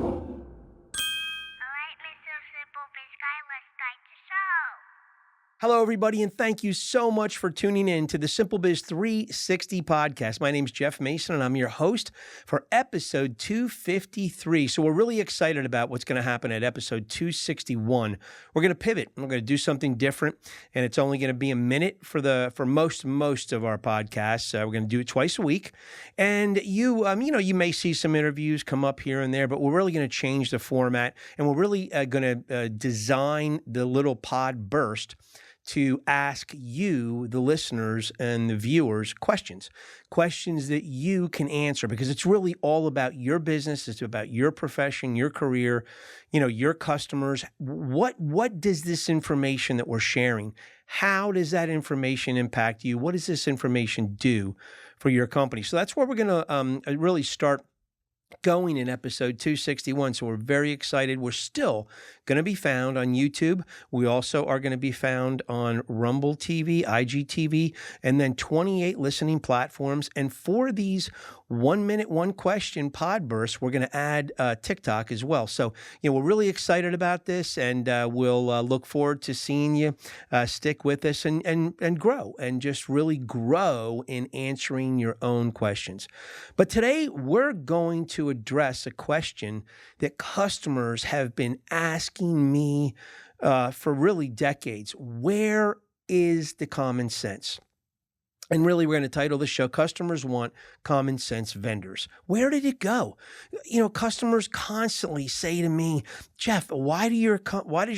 right, Mr. Simple Biz Guy, let's start the show. Hello, everybody, and thank you so much for tuning in to the SimpleBiz360 podcast. My name is Jeff Mason, and I'm your host for episode 253. So we're really excited about what's going to happen at episode 261. We're going to pivot. We're going to do something different, and it's only going to be a minute for most of our podcasts. We're going to do it twice a week, and you may see some interviews come up here and there, but we're really going to change the format, and we're really going to design the little pod burst to ask you, the listeners and the viewers, questions that you can answer, because it's really all about your business. It's about your profession, your career, your customers. What does this information that we're sharing, how does that information impact you? What does this information do for your company? So that's where we're going to really start going in episode 261. So we're very excited. We're still going to be found on YouTube. We also are going to be found on Rumble TV, IGTV, and then 28 listening platforms. And for these 1 minute, one question pod bursts, we're going to add TikTok as well. So, we're really excited about this, and we'll look forward to seeing you stick with us and grow, and just really grow in answering your own questions. But today we're going to address a question that customers have been asking me for really decades. Where is the common sense? And really, we're going to title the show, Customers Want Common Sense Vendors. Where did it go? Customers constantly say to me, Jeff, why does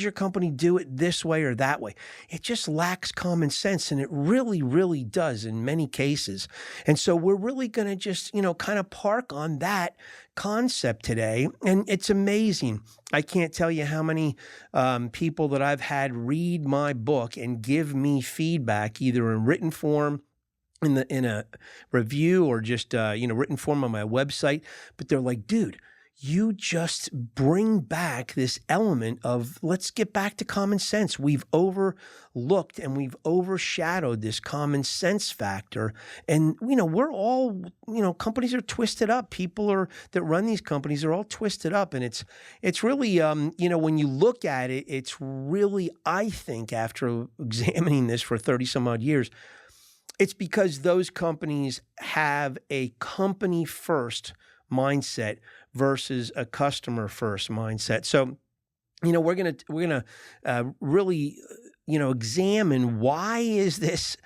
your company do it this way or that way? It just lacks common sense, and it really, really does in many cases. And so we're really going to just, kind of park on that concept today. And it's amazing. I can't tell you how many people that I've had read my book and give me feedback, either in written form, in a review, or just written form on my website. But they're like, dude, you just bring back this element of, let's get back to common sense. We've overlooked and we've overshadowed this common sense factor. And, we're all, companies are twisted up. People that run these companies are all twisted up. And it's really, when you look at it, it's really, I think, after examining this for 30 some odd years, it's because those companies have a company-first mindset versus a customer-first mindset. So, we're gonna really, examine, why is this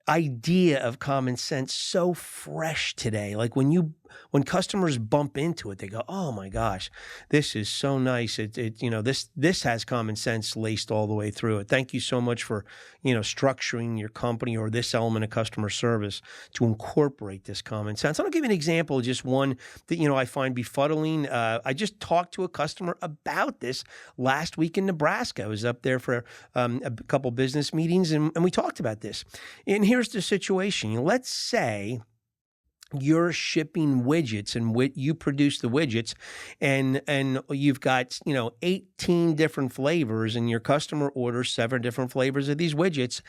idea of common sense so fresh today? Like when customers bump into it, they go, "Oh my gosh, this is so nice." This has common sense laced all the way through it. Thank you so much for, structuring your company or this element of customer service to incorporate this common sense. I'll give you an example of just one that, I find befuddling. I just talked to a customer about this last week in Nebraska. I was up there for a couple business meetings, and we talked about this. And here's the situation. Let's say you're shipping widgets, and you produce the widgets, and you've got 18 different flavors, and your customer orders 7 different flavors of these widgets,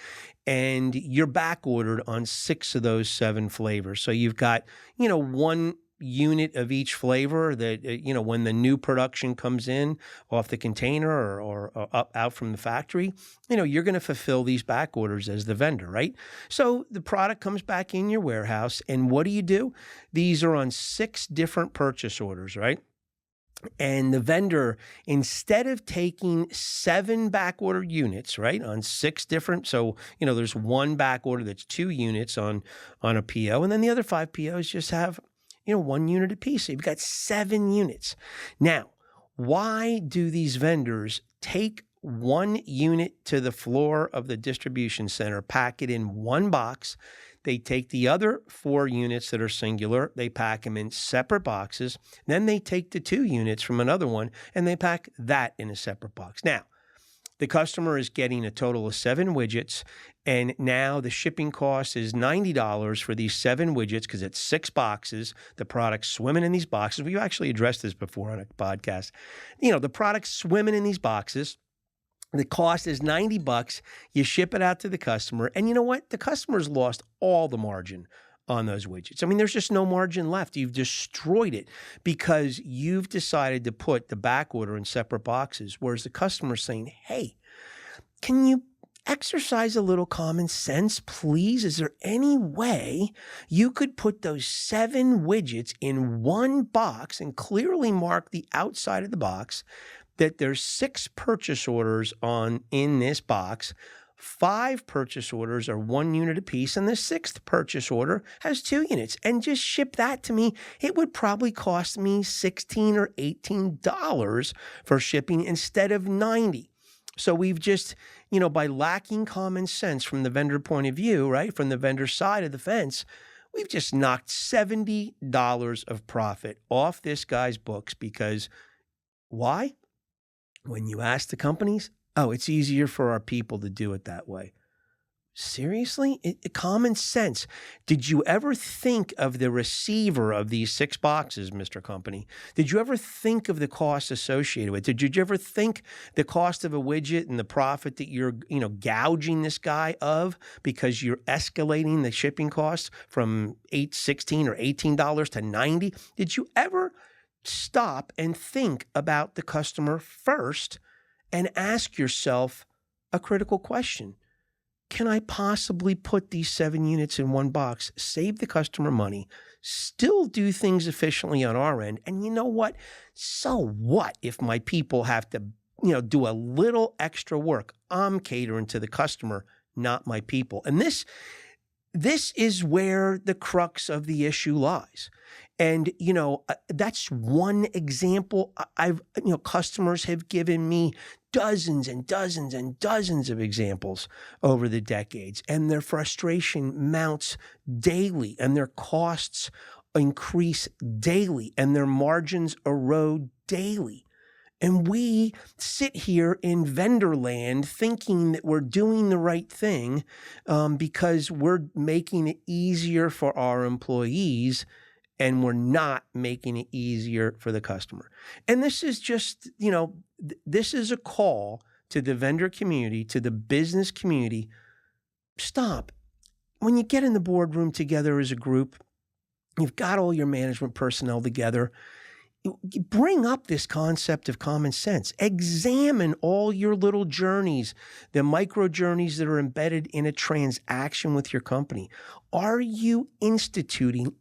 and you're back ordered on 6 of those 7 flavors. So you've got 1 unit of each flavor that when the new production comes in off the container or out from the factory, you're going to fulfill these back orders as the vendor, right? So the product comes back in your warehouse, and what do? These are on 6 different purchase orders, right? And the vendor, instead of taking 7 back order units, right, on 6 different, so, there's 1 back order that's 2 units on a PO, and then the other 5 POs just have 1 unit apiece. So you've got 7 units. Now, why do these vendors take 1 unit to the floor of the distribution center, pack it in 1 box? They take the other 4 units that are singular, they pack them in separate boxes. Then they take the 2 units from another one, and they pack that in a separate box. Now, the customer is getting a total of 7 widgets, and now the shipping cost is $90 for these 7 widgets because it's 6 boxes. The product's swimming in these boxes. We've actually addressed this before on a podcast. The product's swimming in these boxes. The cost is $90. You ship it out to the customer, and you know what? The customer's lost all the margin on those widgets. I mean, there's just no margin left. You've destroyed it because you've decided to put the back order in separate boxes, whereas the customer's saying, hey, can you exercise a little common sense, please? Is there any way you could put those 7 widgets in one box and clearly mark the outside of the box that there's 6 purchase orders in this box, 5 purchase orders are 1 unit apiece, and the 6th purchase order has 2 units, and just ship that to me? It would probably cost me $16 or $18 for shipping instead of $90. So we've just, by lacking common sense from the vendor point of view, right, from the vendor side of the fence, we've just knocked $70 of profit off this guy's books because why? When you ask the companies, oh, it's easier for our people to do it that way. Seriously? Common sense. Did you ever think of the receiver of these 6 boxes, Mr. Company? Did you ever think of the cost associated with it? Did you ever think the cost of a widget and the profit that you're, gouging this guy of because you're escalating the shipping costs from $16 or $18 to $90? Did you ever stop and think about the customer first and ask yourself a critical question? Can I possibly put these 7 units in one box, save the customer money, still do things efficiently on our end? And you know what? So what if my people have to, do a little extra work? I'm catering to the customer, not my people. And this is where the crux of the issue lies. And, that's one example. Customers have given me dozens and dozens and dozens of examples over the decades, and their frustration mounts daily, and their costs increase daily, and their margins erode daily. And we sit here in vendor land thinking that we're doing the right thing because we're making it easier for our employees, and we're not making it easier for the customer. And this is just, this is a call to the vendor community, to the business community. Stop. When you get in the boardroom together as a group, you've got all your management personnel together, bring up this concept of common sense. Examine all your little journeys, the micro journeys that are embedded in a transaction with your company. Are you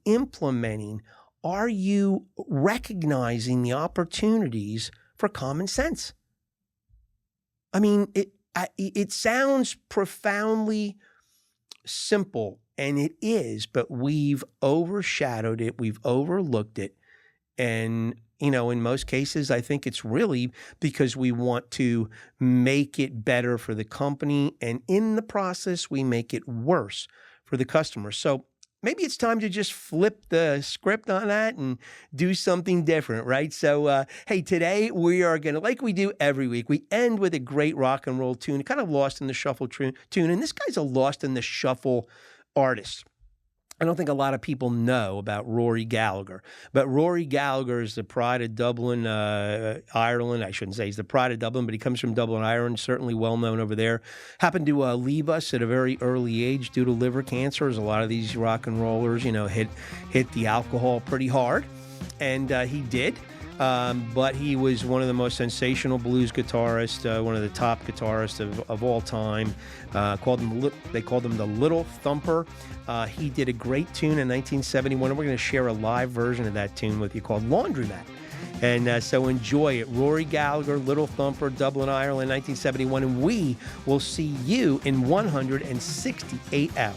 implementing, are you recognizing the opportunities for common sense? I mean, it sounds profoundly simple, and it is, but we've overshadowed it, we've overlooked it. And, in most cases, I think it's really because we want to make it better for the company. And in the process, we make it worse for the customer. So maybe it's time to just flip the script on that and do something different, right? So, hey, today we are going to, like we do every week, we end with a great rock and roll tune, kind of lost in the shuffle tune. And this guy's a lost in the shuffle artist. I don't think a lot of people know about Rory Gallagher, but Rory Gallagher is the pride of Dublin, Ireland. I shouldn't say he's the pride of Dublin, but he comes from Dublin, Ireland, certainly well known over there. Happened to leave us at a very early age due to liver cancer, as a lot of these rock and rollers, hit the alcohol pretty hard, and he did. But he was one of the most sensational blues guitarists, one of the top guitarists of all time. They called him the Little Thumper. He did a great tune in 1971, and we're going to share a live version of that tune with you called Laundromat. And so enjoy it. Rory Gallagher, Little Thumper, Dublin, Ireland, 1971. And we will see you in 168 hours.